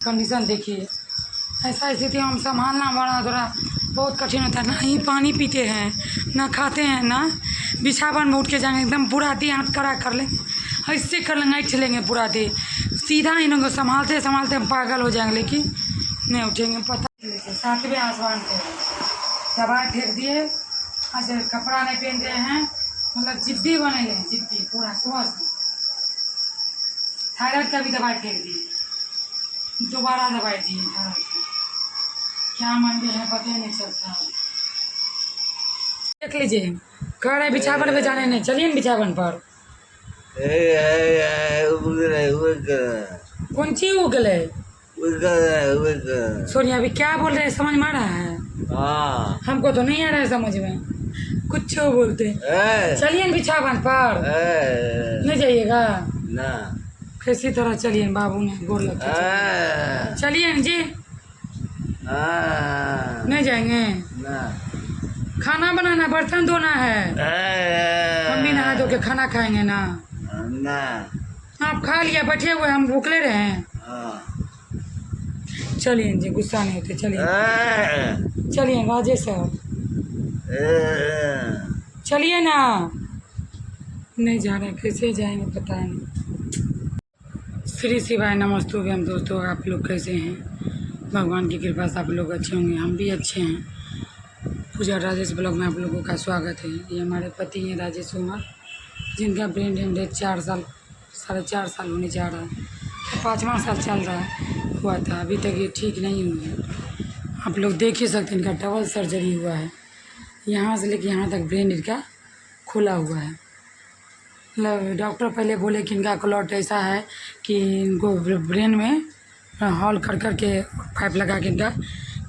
Condition देखिए, ऐसा स्थिति हम संभालना बड़ा थोड़ा बहुत कठिन होता है। ना ही पानी पीते हैं, ना खाते हैं, ना बिछावन में उठ के जाएंगे एकदम पूरा देह हाथ कड़ा कर लेंगे, ऐसे कर लेंगे, ऐठ लेंगे पूरा देह सीधा। इन लोगों को संभालते संभालते हम पागल हो जाएंगे, लेकिन नहीं उठेंगे। पता 7वें आसमान पे दवाई फेंक दिए, अच्छा कपड़ा नहीं पहन रहे हैं, मतलब जिद्दी बने हैं, जिद्दी पूरा सुबह से। थायराइड का भी दवाई फेंक दी, दोबारा दवाई दी थायराइड की। क्या मन में है पता ही नहीं चलता। देख लीजिए, कह रहे बिछावन पे जाने नहीं, चलिए बिछावन पर। कौन ची उगले सोनिया अभी क्या बोल रहे हैं समझ में आ रहा है? हमको तो नहीं आ रहा है समझ में, कुछ बोलते। चलिए बिछावन पर नहीं जाइएगा ना, किसी तरह चलिए, बाबू ने गोर लगते चलिए जी। नहीं जाएंगे ना, खाना बनाना, बर्तन धोना है, हम भी नहा धो के खाना खाएंगे ना। आप खा लिया, बैठे हुए हम भूखले रहे हैं। चलिए जी, गुस्सा नहीं होते, चलिए चलिए राजेश साहब, चलिए ना। नहीं जा रहे, कैसे जाएंगे पता नहीं। श्री शिवाय नमस्तुभ्यं। हम दोस्तों, आप लोग कैसे हैं? भगवान की कृपा से आप लोग अच्छे होंगे, हम भी अच्छे हैं। पूजा राजेश ब्लॉग में आप लोगों का स्वागत है। ये हमारे पति हैं राजेश कुमार, जिनका ब्रेन डेथ 4 साल 4.5 साल होने जा रहा है, 5वां साल चल रहा है, हुआ था। अभी तक ये ठीक नहीं हुए हैं। आप लोग देख ही सकते हैं, इनका डबल सर्जरी हुआ है, यहाँ से लेके यहाँ तक ब्रेन इनका खुला हुआ है। मतलब डॉक्टर पहले बोले कि इनका क्लॉट ऐसा है कि इनको ब्रेन में हॉल कर कर के पाइप लगा के इनका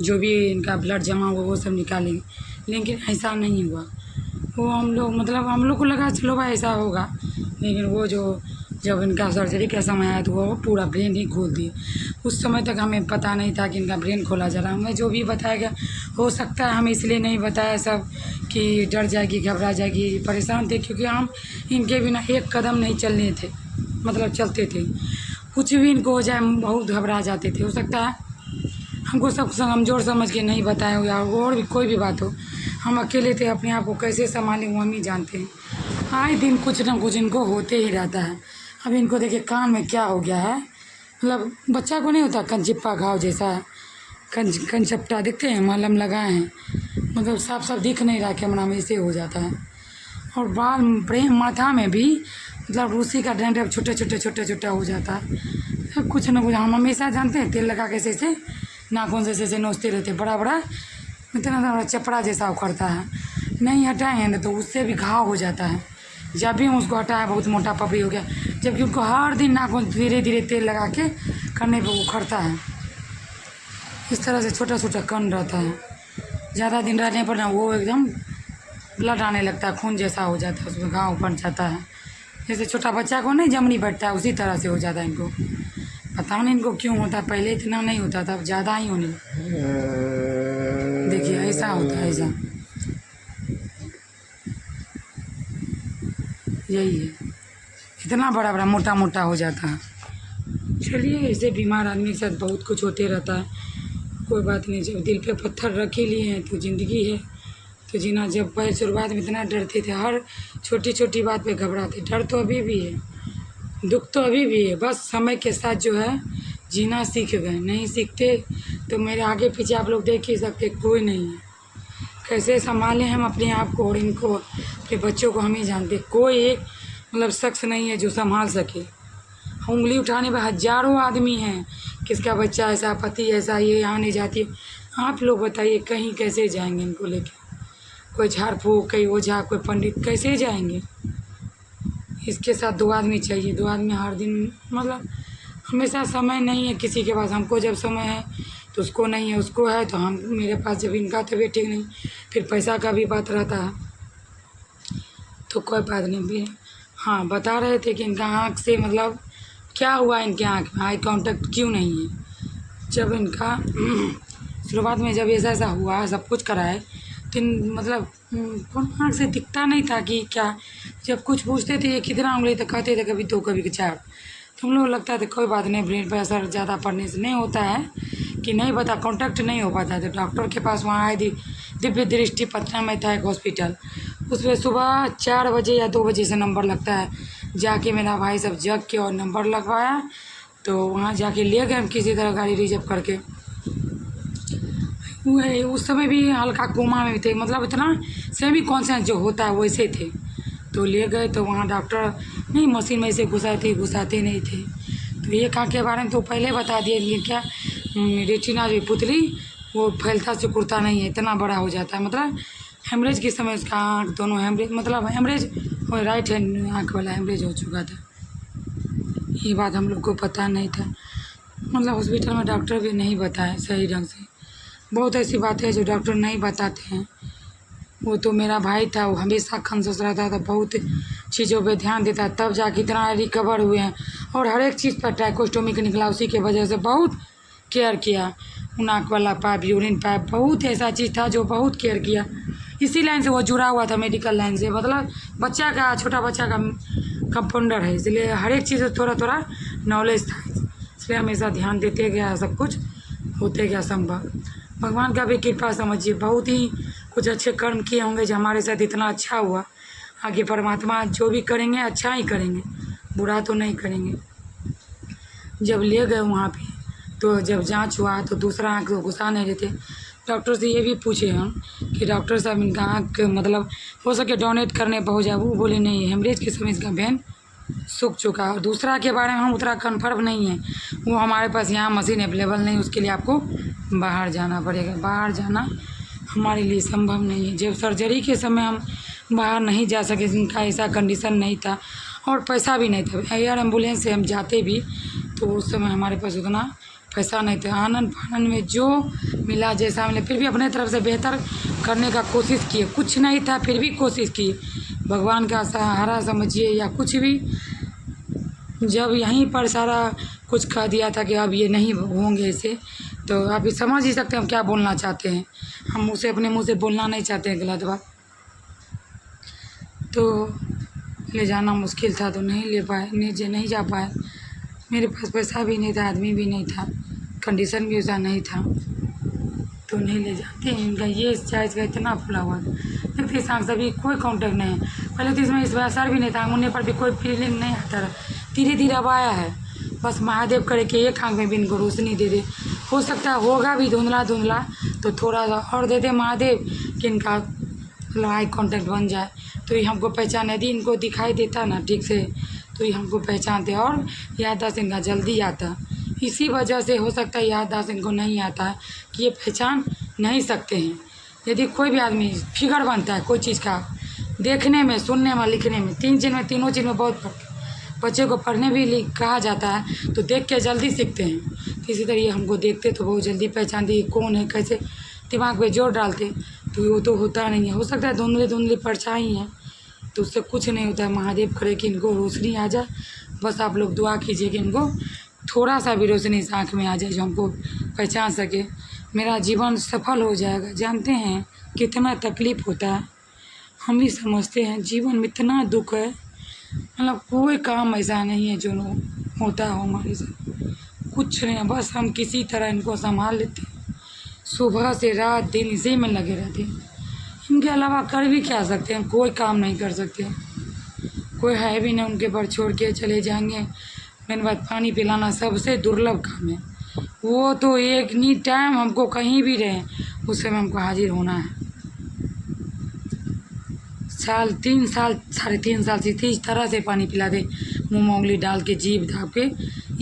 जो भी इनका ब्लड जमा हुआ वो सब निकालेंगे, लेकिन ऐसा नहीं हुआ। वो हम लोग को लगा चलो भाई ऐसा होगा, लेकिन वो जब इनका सर्जरी का समय आया तो वो पूरा ब्रेन ही खोल दिए। उस समय तक हमें पता नहीं था कि इनका ब्रेन खोला जा रहा है। हमें जो भी बताया गया, हो सकता है हमें इसलिए नहीं बताया सब कि डर जाएगी, घबरा जाएगी, परेशान थे, क्योंकि हम इनके बिना एक कदम नहीं चलने थे, मतलब चलते थे। कुछ भी इनको हो जाए बहुत घबरा जाते थे। हो सकता है हमको सब कमज़ोर समझ के नहीं बताया हो, या और भी कोई भी बात हो, हम अकेले थे, अपने आप को कैसे संभालें वो हम ही जानते हैं। आए दिन कुछ ना कुछ इनको होते ही रहता है। अब इनको देखिए कान में क्या हो गया है, मतलब बच्चा को नहीं होता कंचिप्पा घाव जैसा, कंचप्टा दिखते हैं, मलहम लगाए हैं, मतलब साफ साफ दिख नहीं रहा, कैमरा में ऐसे हो जाता है। और बाल ब्रेन माथा में भी मतलब रूसी का डंडा छोटा हो जाता है। कुछ ना कुछ हम हमेशा जानते हैं, तेल लगा के ऐसे नाखून से ऐसे नोचते रहते, बड़ा इतना चपड़ा जैसा उखड़ता है, नहीं हटाएंगे ना तो उससे भी घाव हो जाता है। जब भी हम उसको हटाया बहुत मोटा पपड़ी हो गया, जबकि उनको हर दिन नाखून धीरे धीरे तेल लगा के करने पर उखड़ता है। इस तरह से छोटा कण रहता है, ज़्यादा दिन रहने पर ना वो एकदम ब्लड आने लगता है, खून जैसा हो जाता है, उसमें घाव बन जाता है। जैसे छोटा बच्चा को नहीं जमनी बैठता है, उसी तरह से हो जाता है इनको। पता नहीं इनको क्यों होता है, पहले इतना नहीं होता था, अब ज़्यादा ही होने। देखिए ऐसा होता है, ऐसा यही है, इतना बड़ा मोटा हो जाता है। चलिए, ऐसे बीमार आदमी के साथ बहुत कुछ होते रहता है, कोई बात नहीं। जब दिल पे पत्थर रख ही लिए हैं तो ज़िंदगी है तो जीना। जब पहले शुरुआत में इतना डरते थे, हर छोटी बात पे घबराते, डर तो अभी भी है, दुख तो अभी भी है, बस समय के साथ जो है जीना सीख गए। नहीं सीखते तो मेरे आगे पीछे आप लोग देख ही सकते, कोई नहीं है। कैसे संभालें हम अपने आप को और इनको, अपने बच्चों को हम ही जानते। कोई एक मतलब शख्स नहीं है जो संभाल सके। उंगली उठाने पर हजारों आदमी हैं, किसका बच्चा ऐसा, पति ऐसा, ये यहाँ नहीं जाती। आप लोग बताइए कहीं कैसे जाएंगे इनको लेके? कोई झाड़ फूक, कोई ओझा, कोई पंडित, कैसे जाएंगे? इसके साथ 2 आदमी चाहिए। 2 आदमी हर दिन, मतलब हमेशा समय नहीं है किसी के पास। हमको जब समय है तो उसको नहीं है, उसको है तो हम, मेरे पास जब इनका तबीयत ठीक नहीं, फिर पैसा का भी बात रहता है, तो कोई बात नहीं भी। हाँ, बता रहे थे कि इनका आँख से मतलब क्या हुआ, इनके आँख में आई कांटेक्ट क्यों नहीं है। जब इनका शुरुआत में जब ऐसा हुआ, सब कुछ कराए, तो मतलब आँख से दिखता नहीं था कि क्या। जब कुछ पूछते थे ये कितना उंगली, तो कहते थे कभी 2 कभी 4, तुम लोग लगता है तो कोई बात नहीं, ब्रेन पर असर ज़्यादा पड़ने से नहीं होता है कि नहीं पता, कॉन्टैक्ट नहीं हो पाता है। तो डॉक्टर के पास वहाँ आए दिव्य दृष्टि पटना में था एक हॉस्पिटल, उसमें सुबह 4 बजे या 2 बजे से नंबर लगता है। जाके मेरा भाई सब जग के और नंबर लगवाया, तो वहाँ जाके ले गए हम किसी तरह गाड़ी रिजर्व करके। वही उस समय भी हल्का कोमा में थे, मतलब इतना सेमी कॉन्शियस जो होता है वैसे थे। तो ले गए तो वहाँ डॉक्टर नहीं मशीन में से घुसाते नहीं थे। तो एक आँख के बारे में तो पहले बता दिए, लेकिन क्या रेटिना जो पुतली वो फैलता सिकुड़ता नहीं है, इतना बड़ा हो जाता है। मतलब हेमरेज के समय उसका आँख दोनों हेमरेज, मतलब हेमरेज राइट हैंड आँख वाला हेमरेज हो चुका था। ये बात हम लोग को पता नहीं था, मतलब हॉस्पिटल में डॉक्टर भी नहीं बताए सही ढंग से। बहुत ऐसी बातें हैं जो डॉक्टर नहीं बताते हैं। वो तो मेरा भाई था, वो हमेशा कॉन्शियस रहता था, बहुत चीज़ों पे ध्यान देता है, तब जाके इतना रिकवर हुए हैं। और हर एक चीज़ पर ट्राइकोस्टोमी निकला, उसी के वजह से बहुत केयर किया। नाक वाला पाइप, यूरिन पाइप, बहुत ऐसा चीज़ था जो बहुत केयर किया। इसी लाइन से वो जुड़ा हुआ था, मेडिकल लाइन से, मतलब बच्चा का, छोटा बच्चा का कंपाउंडर है, इसलिए हर एक चीज़ थोड़ा थोड़ा नॉलेज था, इसलिए हमेशा ध्यान देते गया, सब कुछ होते गया संभव। भगवान का भी कृपा समझिए, बहुत ही कुछ अच्छे कर्म किए होंगे जो हमारे साथ इतना अच्छा हुआ। आगे परमात्मा जो भी करेंगे अच्छा ही करेंगे, बुरा तो नहीं करेंगे। जब ले गए वहाँ पे, तो जब जांच हुआ तो दूसरा आँख को घुसा नहीं देते। डॉक्टर से ये भी पूछे हम कि डॉक्टर साहब इनका आँख मतलब हो सके डोनेट करने पहुँच जाए, वो बोले नहीं, हेमरेज के समय इसका वेन सूख चुका। और दूसरा के बारे में हम उतना कन्फर्म नहीं है, वो हमारे पास यहाँ मशीन अवेलेबल नहीं, उसके लिए आपको बाहर जाना पड़ेगा। बाहर जाना हमारे लिए संभव नहीं है। जब सर्जरी के समय हम बाहर नहीं जा सके, इनका ऐसा कंडीशन नहीं था और पैसा भी नहीं था। एयर एम्बुलेंस से हम जाते भी तो उस समय हमारे पास उतना पैसा नहीं था। आनंद फानंद में जो मिला जैसा मिले, फिर भी अपने तरफ से बेहतर करने का कोशिश किए। कुछ नहीं था फिर भी कोशिश की, भगवान का सहारा समझिए या कुछ भी। जब यहीं पर सारा कुछ कह दिया था कि अब ये नहीं होंगे ऐसे, तो आप भी समझ ही सकते हैं हम क्या बोलना चाहते हैं। हम उसे अपने मुंह से बोलना नहीं चाहते हैं गलत बात। तो ले जाना मुश्किल था तो नहीं ले पाए, नहीं जा पाए। मेरे पास पैसा भी नहीं था, आदमी भी नहीं था, कंडीशन भी उसका नहीं था, तो नहीं ले जाते हैं। इनका ये साइज का इतना फुला हुआ था, देखते इस आँख से भी कोई कांटेक्ट नहीं है। पहले तो इसमें इस बार असर भी नहीं था, मुन्ने पर भी कोई फीलिंग नहीं आता था, धीरे धीरे अब आया है। बस महादेव करे कि एक आँख में भी इनको रोशनी दे दे। हो सकता है होगा भी धुंधला धुंधला, तो थोड़ा सा और दे दे महादेव कि इनका आई कांटेक्ट बन जाए, तो ये हमको पहचान, यदि इनको दिखाई देता ना ठीक से तो ये हमको पहचानते और याददाश्त इनका जल्दी आता। इसी वजह से हो सकता है याददाश्त इनको नहीं आता है कि ये पहचान नहीं सकते हैं। यदि कोई भी आदमी फिगर बनता है कोई चीज़ का, देखने में, सुनने में, लिखने में, तीनों चीज़ में बहुत फर्क है। बच्चे को पढ़ने भी कहा जाता है तो देख के जल्दी सीखते हैं, तो इसी तरह ये हमको देखते तो बहुत जल्दी पहचानते ये कौन है, कैसे दिमाग पे जोर डालते। तो वो तो होता नहीं है, हो सकता है धुंधली धुंधली परछाई हैं, तो उससे कुछ नहीं होता है। महादेव करे कि इनको रोशनी आ जाए, बस आप लोग दुआ कीजिए कि इनको थोड़ा सा भी रोशनी इस आँख में आ जाए जो हमको पहचान सके, मेरा जीवन सफल हो जाएगा। जानते हैं कितना तकलीफ़ होता है, हम भी समझते हैं जीवन में इतना दुख है, मतलब कोई काम ऐसा नहीं है जो होता हो हमारे साथ, कुछ नहीं। बस हम किसी तरह इनको संभाल लेते हैं, सुबह से रात दिन इसी में लगे रहते हैं। इनके अलावा कर भी क्या सकते हैं, कोई काम नहीं कर सकते, कोई है भी नहीं उनके पर छोड़ के चले जाएंगे। मेन बात पानी पिलाना सबसे दुर्लभ काम है, वो तो एक नी टाइम हमको कहीं भी रहे उस समय हमको हाजिर होना है। 3 साल 3.5 साल से इस तरह से पानी पिला दे, मुँह में उंगली डाल के, जीभ दाब के,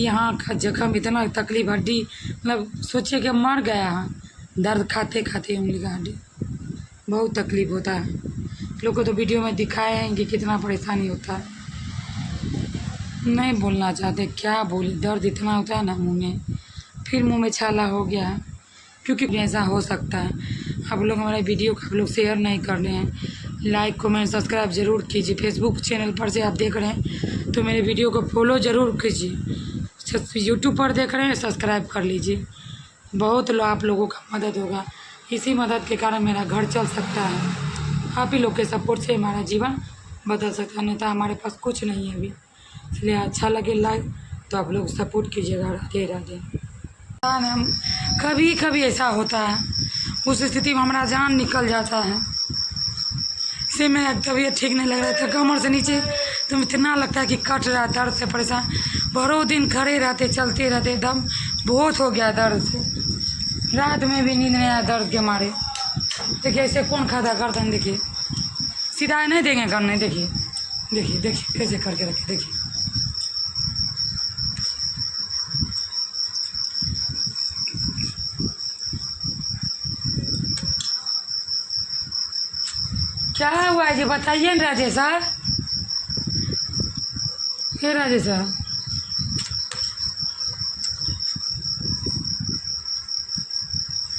यहाँ का जख्म इतना तकलीफ, हड्डी मतलब सोचिए कि मर गया है, दर्द खाते खाते उंगली का हड्डी, बहुत तकलीफ़ होता है। लोग को तो वीडियो में दिखाए हैं कि कितना परेशानी होता है, नहीं बोलना चाहते, क्या बोले, दर्द इतना होता है ना मुंह में, फिर मुंह में छाला हो गया है, क्योंकि ऐसा हो सकता है। आप लोग हमारे वीडियो को आप लोग शेयर नहीं कर रहे हैं, लाइक कमेंट सब्सक्राइब ज़रूर कीजिए। फेसबुक चैनल पर से आप देख रहे हैं तो मेरे वीडियो को फॉलो ज़रूर कीजिए। यूट्यूब पर देख रहे हैं सब्सक्राइब कर लीजिए, बहुत आप लोगों का मदद होगा। इसी मदद के कारण मेरा घर चल सकता है, आप ही लोग के सपोर्ट से हमारा जीवन बदल सकता है, नहीं तो हमारे पास कुछ नहीं है अभी। इसलिए अच्छा लगे लाइक तो आप लोग सपोर्ट कीजिएगा। राधे राधे। हम कभी कभी ऐसा होता है, उस स्थिति में हमारा जान निकल जाता है। से मेरा तबीयत ठीक नहीं लग रहा था, कमर से नीचे तो इतना लगता है कि कट रहा है, दर्द से परेशान। भरो दिन खड़े रहते, चलते रहते, दम बहुत हो गया दर्द से। रात में भी नींद नहीं आया दर्द के मारे। देखिए ऐसे कौन खाता करता है, देखिए सीधा नहीं देंगे करने। देखिए देखिए देखिए कैसे करके रखे, देखिए क्या हुआ है जी, बताइए ना राजेश सर। ये राजेश सर,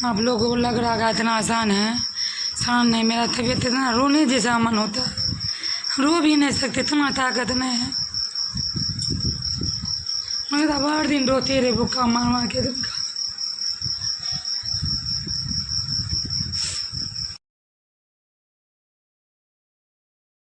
आप लोगों को लग रहा है इतना आसान है, आसान नहीं। मेरा तबीयत इतना रोने जैसा मन होता है, रो भी नहीं सकते, इतना ताकत नहीं है। मैं तो हर दिन रोते रहे, भूखा मार मार के दिन